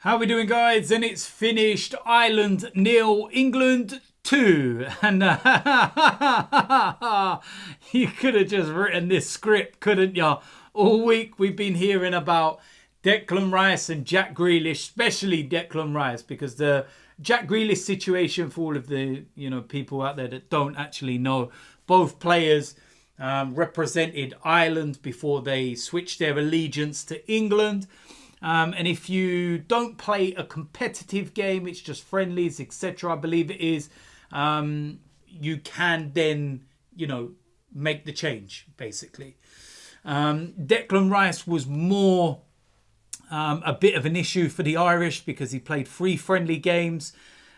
How we doing, guys? And it's finished. Ireland 0, England 2. And you could have just written this script, couldn't you? All week we've been hearing about Declan Rice and Jack Grealish, especially Declan Rice, because the Jack Grealish situation, for all of the people out there that don't actually know, both players represented Ireland before they switched their allegiance to England. And if you don't play a competitive game, it's just friendlies, etc. I believe it is. You can then, make the change, basically. Declan Rice was more a bit of an issue for the Irish because he played 3 friendly games.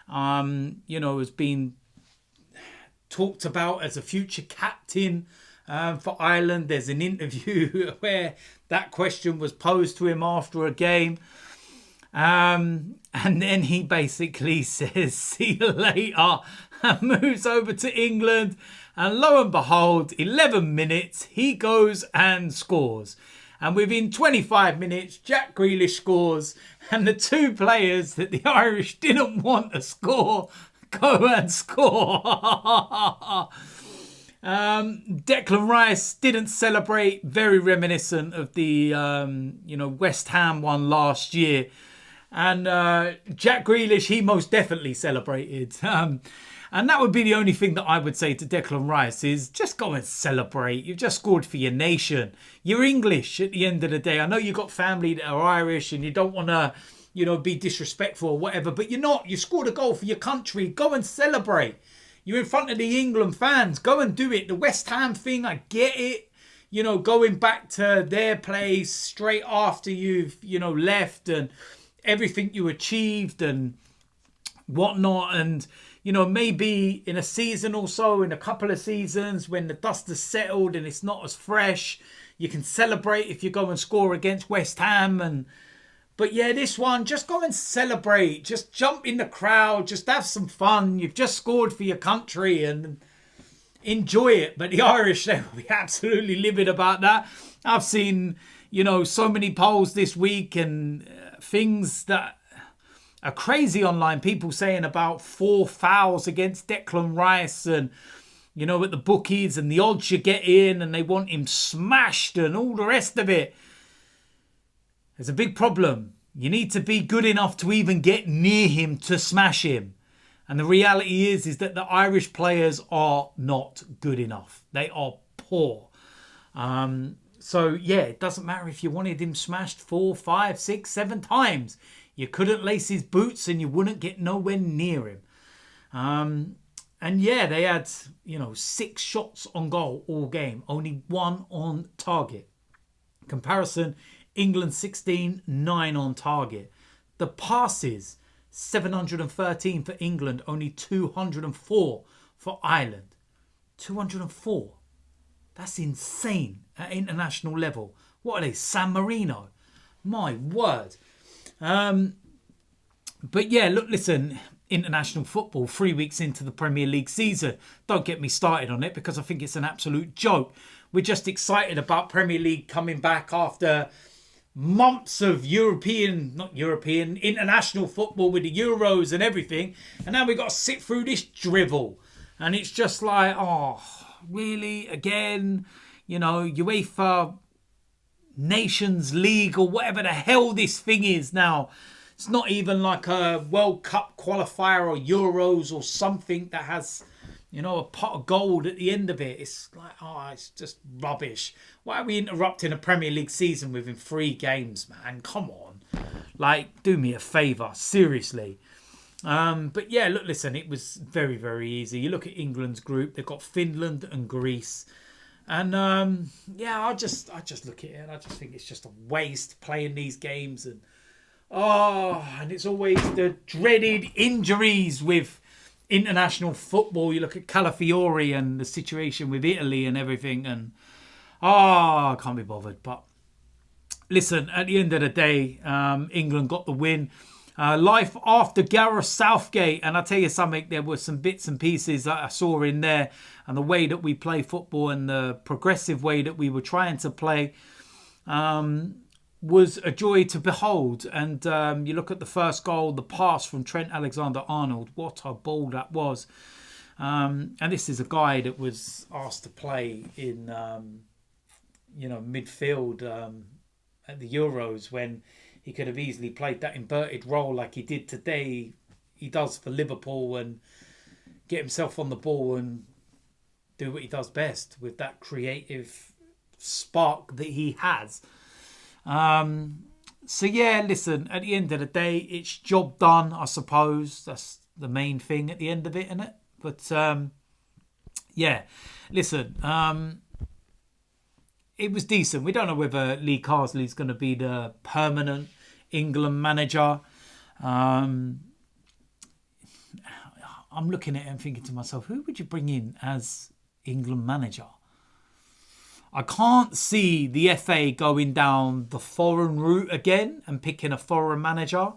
Has been talked about as a future captain for Ireland. There's an interview where that question was posed to him after a game. And then he basically says, see you later, and moves over to England. And lo and behold, 11 minutes, he goes and scores. And within 25 minutes, Jack Grealish scores. And the 2 players that the Irish didn't want to score go and score. Declan Rice didn't celebrate, very reminiscent of the West Ham one last year. And Jack Grealish, he most definitely celebrated. And that would be the only thing that I would say to Declan Rice is just go and celebrate. You've just scored for your nation. You're English at the end of the day. I know you've got family that are Irish and you don't want to, be disrespectful or whatever, but you're not. You scored a goal for your country. Go and celebrate. You're in front of the England fans. Go and do it. The West Ham thing, I get it. Going back to their place straight after you've, left and everything you achieved and whatnot. And, maybe in a season or so, in a couple of seasons, when the dust has settled and it's not as fresh, you can celebrate if you go and score against West Ham. But yeah, this one, just go and celebrate. Just jump in the crowd. Just have some fun. You've just scored for your country and enjoy it. But the Irish, they will be absolutely livid about that. I've seen, so many polls this week and things that are crazy online. People saying about 4 fouls against Declan Rice and, at the bookies and the odds you get in and they want him smashed and all the rest of it. There's a big problem. You need to be good enough to even get near him to smash him. And the reality is that the Irish players are not good enough. They are poor. So, yeah, it doesn't matter if you wanted him smashed 4, 5, 6, 7 times. You couldn't lace his boots and you wouldn't get nowhere near him. And, yeah, they had, 6 shots on goal all game. Only 1 on target. Comparison, England 16, 9 on target. The passes, 713 for England, only 204 for Ireland. 204. That's insane at international level. What are they, San Marino? My word. But yeah, look, listen, international football, 3 weeks into the Premier League season. Don't get me started on it because I think it's an absolute joke. We're just excited about Premier League coming back after months of international football with the Euros and everything. And now we've got to sit through this drivel. And it's just like, oh, really? Again? UEFA Nations League or whatever the hell this thing is now. It's not even like a World Cup qualifier or Euros or something that has, a pot of gold at the end of it. It's like, it's just rubbish. Why are we interrupting a Premier League season within 3 games, man? Come on. Like, do me a favour. Seriously. But yeah, look, listen, it was very, very easy. You look at England's group. They've got Finland and Greece. And, I just look at it and I just think it's just a waste playing these games. And it's always the dreaded injuries with international football. You look at Calafiori and the situation with Italy and everything, and I can't be bothered. But listen, at the end of the day, England got the win. Life after Gareth Southgate, and I'll tell you something, there were some bits and pieces that I saw in there, and the way that we play football and the progressive way that we were trying to play was a joy to behold. And you look at the first goal, the pass from Trent Alexander-Arnold. What a ball that was. And this is a guy that was asked to play in, midfield at the Euros, when he could have easily played that inverted role like he did today. He does for Liverpool, and get himself on the ball and do what he does best with that creative spark that he has. So yeah, listen, at the end of the day, it's job done, I suppose. That's the main thing at the end of it, isn't it? But yeah, listen, it was decent. We don't know whether Lee Carsley's going to be the permanent England manager. I'm looking at it and thinking to myself, who would you bring in as England manager? I can't see the FA going down the foreign route again and picking a foreign manager.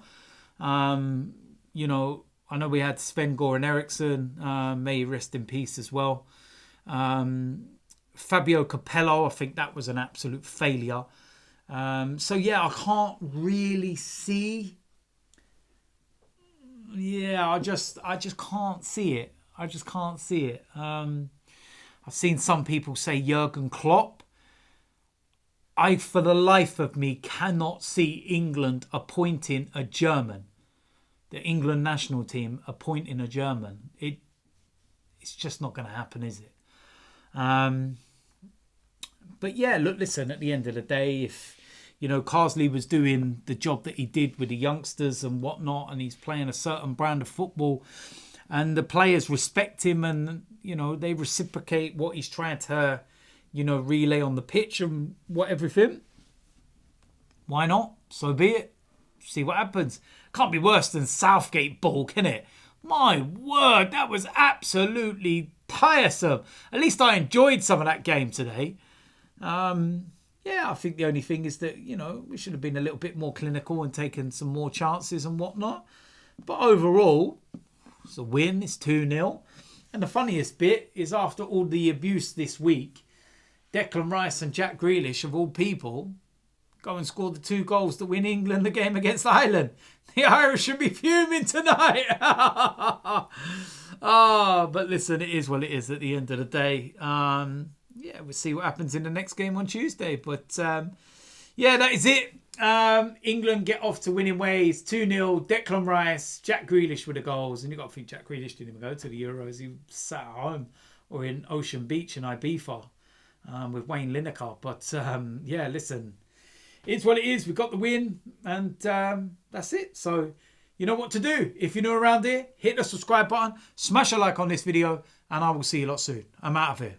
I know we had Sven-Goran Eriksson, may he rest in peace as well. Fabio Capello, I think that was an absolute failure. So yeah, I can't really see. Yeah, I just can't see it. I just can't see it. I've seen some people say Jurgen Klopp. I, for the life of me, cannot see England appointing a German. The England national team appointing a German. It's just not going to happen, is it? But yeah, look, listen, at the end of the day, if, Carsley was doing the job that he did with the youngsters and whatnot, and he's playing a certain brand of football, and the players respect him, and, they reciprocate what he's trying to, relay on the pitch and everything. Why not? So be it. See what happens. Can't be worse than Southgate ball, can it? My word, that was absolutely tiresome. At least I enjoyed some of that game today. I think the only thing is that, we should have been a little bit more clinical and taken some more chances and whatnot. But overall, it's a win. It's 2-0. And the funniest bit is, after all the abuse this week, Declan Rice and Jack Grealish, of all people, go and score the 2 goals to win England the game against Ireland. The Irish should be fuming tonight. But listen, it is what it is at the end of the day. We'll see what happens in the next game on Tuesday. But that is it. England get off to winning ways. 2-0. Declan Rice, Jack Grealish with the goals. And you've got to think Jack Grealish didn't even go to the Euros. He sat at home or in Ocean Beach in Ibiza with Wayne Lineker. But listen, it's what it is. We got the win, and that's it. So you know what to do. If you're new around here, hit the subscribe button, smash a like on this video, and I will see you lot soon. I'm out of here.